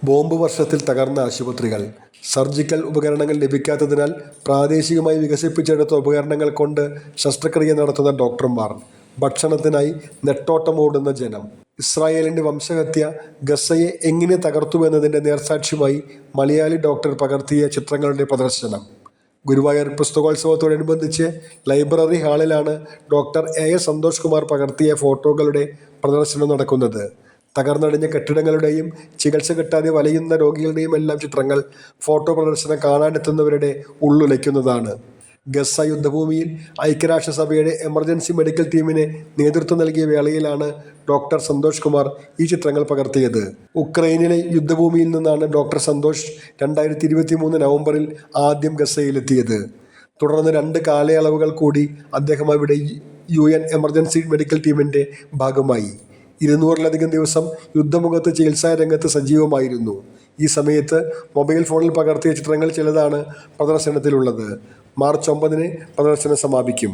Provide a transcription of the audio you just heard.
Bomb വർഷത്തിൽ തകർന്ന ആശുപത്രികൾ. സർജിക്കൽ ഉപകരണങ്ങൾ ലഭിക്കാത്തതിനാൽ പ്രാദേശികമായി വികസിപ്പിച്ചെടുത്ത ഉപകരണങ്ങൾ കൊണ്ട് ശസ്ത്രക്രിയ നടത്തുന്ന ഡോക്ടർമാർ. ഭക്ഷണത്തിനായി നെട്ടോട്ടമോടുന്ന ജനം. ഇസ്രായേലിന്റെ വംശഹത്യ ഗസയെ എങ്ങനെ തകർത്തുവെന്നതിന്റെ നേർസാക്ഷ്യമായി മലയാളി ഡോക്ടർ പകർത്തിയ ചിത്രങ്ങളുടെ പ്രദർശനം. ഗുരുവായൂർ പുസ്തകോത്സവത്തോടനുബന്ധിച്ച് ലൈബ്രറി ഹാളിലാണ് ഡോക്ടർ എ. സന്തോഷ് കുമാർ പകർത്തിയ ഫോട്ടോകളുടെ പ്രദർശനം നടക്കുന്നത്. തകർന്നടിഞ്ഞ കെട്ടിടങ്ങളുടെയും ചികിത്സ കിട്ടാതെ വലയുന്ന രോഗികളുടെയും എല്ലാം ചിത്രങ്ങൾ ഫോട്ടോ പ്രദർശനം കാണാനെത്തുന്നവരുടെ ഉള്ളുലയ്ക്കുന്നതാണ്. ഗസ യുദ്ധഭൂമിയിൽ ഐക്യരാഷ്ട്രസഭയുടെ എമർജൻസി മെഡിക്കൽ ടീമിന് നേതൃത്വം നൽകിയ വേളയിലാണ് ഡോക്ടർ സന്തോഷ് കുമാർ ഈ ചിത്രങ്ങൾ പകർത്തിയത്. ഉക്രൈനിലെ യുദ്ധഭൂമിയിൽ നിന്നാണ് ഡോക്ടർ സന്തോഷ് 2023 നവംബറിൽ ആദ്യം ഗസയിലെത്തിയത്. തുടർന്ന് 2 കാലയളവുകൾ കൂടി അദ്ദേഹം അവിടെ UN എമർജൻസി മെഡിക്കൽ ടീമിന്റെ ഭാഗമായി. 200-ലധികം ദിവസം യുദ്ധമുഖത്ത് ചികിത്സാ രംഗത്ത് സജീവമായിരുന്നു. ഈ സമയത്ത് മൊബൈൽ ഫോണിൽ പകർത്തിയ ചിത്രങ്ങൾ ചിലതാണ് പ്രദർശനത്തിലുള്ളത്. മാർച്ച് 9 പ്രദർശനം സമാപിക്കും.